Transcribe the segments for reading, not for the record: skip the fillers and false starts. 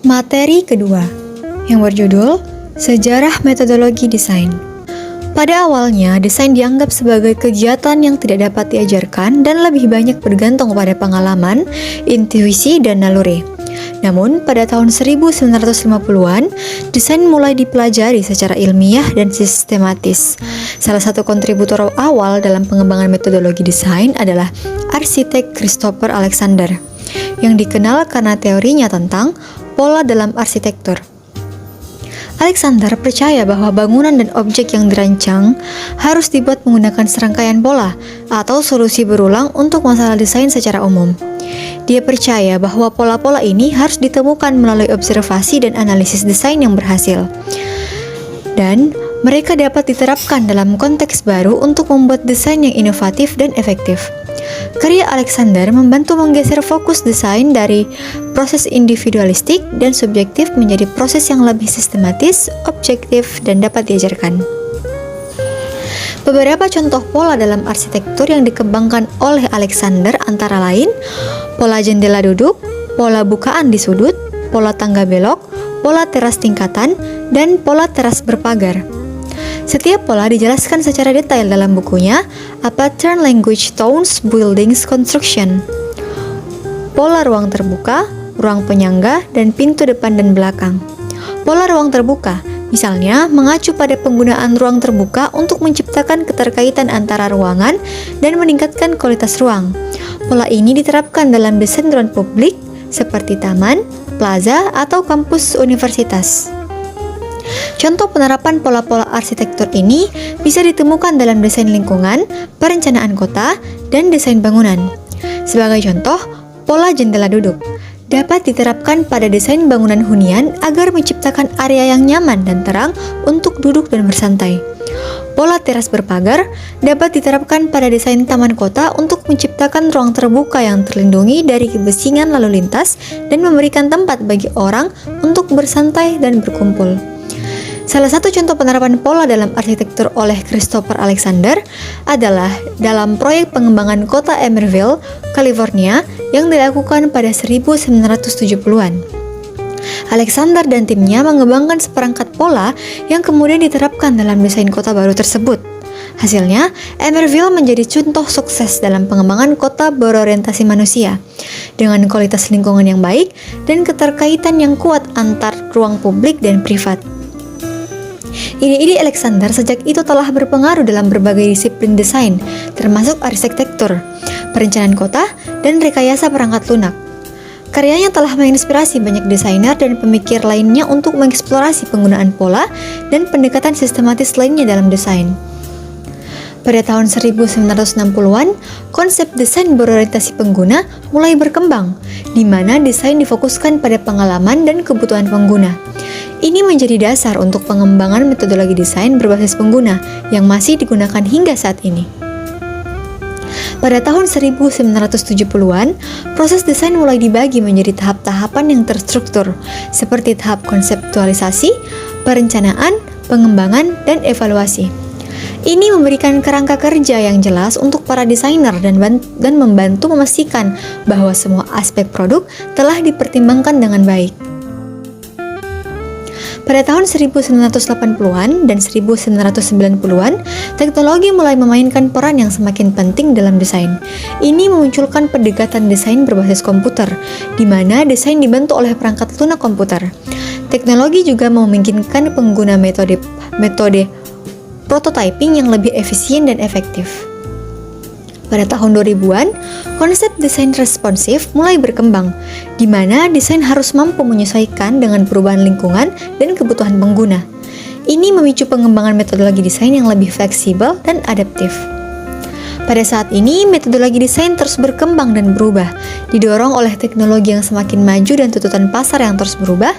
Materi kedua, yang berjudul Sejarah Metodologi Desain. Pada awalnya, desain dianggap sebagai kegiatan yang tidak dapat diajarkan dan lebih banyak bergantung pada pengalaman, intuisi, dan naluri. Namun, pada tahun 1950-an, desain mulai dipelajari secara ilmiah dan sistematis. Salah satu kontributor awal dalam pengembangan metodologi desain adalah arsitek Christopher Alexander, yang dikenal karena teorinya tentang pola dalam arsitektur. Alexander percaya bahwa bangunan dan objek yang dirancang harus dibuat menggunakan serangkaian pola atau solusi berulang untuk masalah desain secara umum. Dia percaya bahwa pola-pola ini harus ditemukan melalui observasi dan analisis desain yang berhasil. Dan mereka dapat diterapkan dalam konteks baru untuk membuat desain yang inovatif dan efektif. Karya Alexander membantu menggeser fokus desain dari proses individualistik dan subjektif menjadi proses yang lebih sistematis, objektif, dan dapat diajarkan. Beberapa contoh pola dalam arsitektur yang dikembangkan oleh Alexander antara lain pola jendela duduk, pola bukaan di sudut, pola tangga belok, pola teras tingkatan, dan pola teras berpagar. Setiap pola dijelaskan secara detail dalam bukunya A Pattern Language Tones Buildings Construction. Pola ruang terbuka, ruang penyangga, dan pintu depan dan belakang. Pola ruang terbuka misalnya mengacu pada penggunaan ruang terbuka untuk menciptakan keterkaitan antara ruangan dan meningkatkan kualitas ruang. Pola ini diterapkan dalam desain ruang publik seperti taman, plaza, atau kampus universitas. Contoh penerapan pola-pola arsitektur ini bisa ditemukan dalam desain lingkungan, perencanaan kota, dan desain bangunan. Sebagai contoh, pola jendela duduk dapat diterapkan pada desain bangunan hunian agar menciptakan area yang nyaman dan terang untuk duduk dan bersantai. Pola teras berpagar dapat diterapkan pada desain taman kota untuk menciptakan ruang terbuka yang terlindungi dari kebisingan lalu lintas dan memberikan tempat bagi orang untuk bersantai dan berkumpul. Salah satu contoh penerapan pola dalam arsitektur oleh Christopher Alexander adalah dalam proyek pengembangan kota Emeryville, California yang dilakukan pada 1970-an. Alexander dan timnya mengembangkan seperangkat pola yang kemudian diterapkan dalam desain kota baru tersebut. Hasilnya, Emeryville menjadi contoh sukses dalam pengembangan kota berorientasi manusia dengan kualitas lingkungan yang baik dan keterkaitan yang kuat antar ruang publik dan privat. Ide-ide Alexander sejak itu telah berpengaruh dalam berbagai disiplin desain, termasuk arsitektur, perencanaan kota, dan rekayasa perangkat lunak. Karyanya telah menginspirasi banyak desainer dan pemikir lainnya untuk mengeksplorasi penggunaan pola dan pendekatan sistematis lainnya dalam desain. Pada tahun 1960-an, konsep desain berorientasi pengguna mulai berkembang, di mana desain difokuskan pada pengalaman dan kebutuhan pengguna. Ini menjadi dasar untuk pengembangan metodologi desain berbasis pengguna yang masih digunakan hingga saat ini. Pada tahun 1970-an, proses desain mulai dibagi menjadi tahap-tahapan yang terstruktur, seperti tahap konseptualisasi, perencanaan, pengembangan, dan evaluasi. Ini memberikan kerangka kerja yang jelas untuk para desainer dan membantu memastikan bahwa semua aspek produk telah dipertimbangkan dengan baik. Pada tahun 1980-an dan 1990-an, teknologi mulai memainkan peran yang semakin penting dalam desain. Ini memunculkan pendekatan desain berbasis komputer, di mana desain dibantu oleh perangkat lunak komputer. Teknologi juga memungkinkan pengguna metode prototyping yang lebih efisien dan efektif. Pada tahun 2000-an, konsep desain responsif mulai berkembang, di mana desain harus mampu menyesuaikan dengan perubahan lingkungan dan kebutuhan pengguna. Ini memicu pengembangan metodologi desain yang lebih fleksibel dan adaptif. Pada saat ini, metodologi desain terus berkembang dan berubah, didorong oleh teknologi yang semakin maju dan tuntutan pasar yang terus berubah.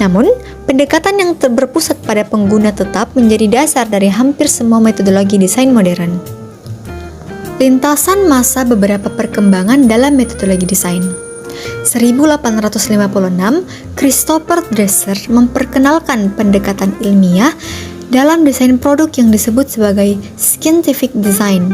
Namun, pendekatan yang berpusat pada pengguna tetap menjadi dasar dari hampir semua metodologi desain modern. Lintasan masa beberapa perkembangan dalam metodologi desain. 1856, Christopher Dresser memperkenalkan pendekatan ilmiah dalam desain produk yang disebut sebagai scientific design.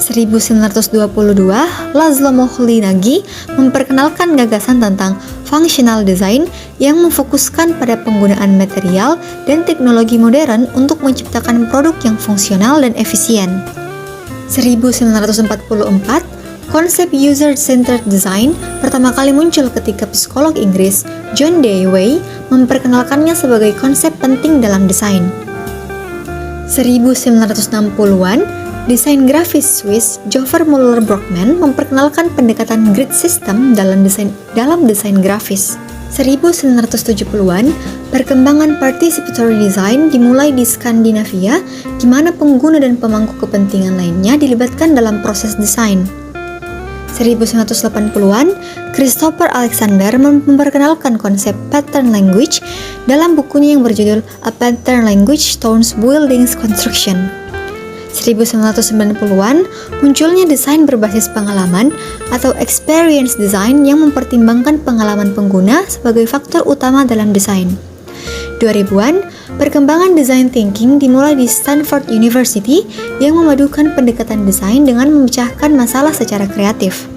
1922, Laszlo Moholy-Nagy memperkenalkan gagasan tentang functional design yang memfokuskan pada penggunaan material dan teknologi modern untuk menciptakan produk yang fungsional dan efisien. 1944, konsep user-centered design pertama kali muncul ketika psikolog Inggris John Dewey memperkenalkannya sebagai konsep penting dalam desain. 1960-an, desain grafis Swiss Joffer Müller-Brockmann memperkenalkan pendekatan grid system dalam desain grafis. 1970-an, perkembangan participatory design dimulai di Skandinavia, di mana pengguna dan pemangku kepentingan lainnya dilibatkan dalam proses desain. 1980-an, Christopher Alexander memperkenalkan konsep pattern language dalam bukunya yang berjudul A Pattern Language Towards Buildings Construction. 1990-an, munculnya desain berbasis pengalaman atau experience design yang mempertimbangkan pengalaman pengguna sebagai faktor utama dalam desain. 2000-an, perkembangan design thinking dimulai di Stanford University yang memadukan pendekatan desain dengan memecahkan masalah secara kreatif.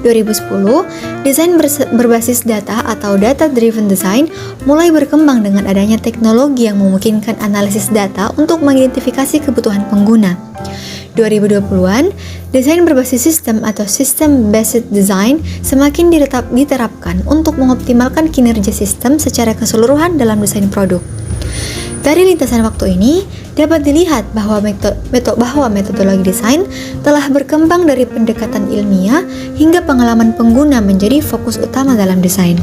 2010, desain berbasis data atau data-driven design mulai berkembang dengan adanya teknologi yang memungkinkan analisis data untuk mengidentifikasi kebutuhan pengguna. 2020-an, desain berbasis sistem atau system-based design semakin diterapkan untuk mengoptimalkan kinerja sistem secara keseluruhan dalam desain produk. Dari lintasan waktu ini, dapat dilihat bahwa metodologi desain telah berkembang dari pendekatan ilmiah hingga pengalaman pengguna menjadi fokus utama dalam desain.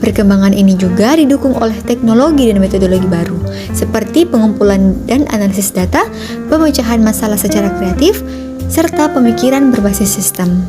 Perkembangan ini juga didukung oleh teknologi dan metodologi baru, seperti pengumpulan dan analisis data, pemecahan masalah secara kreatif, serta pemikiran berbasis sistem.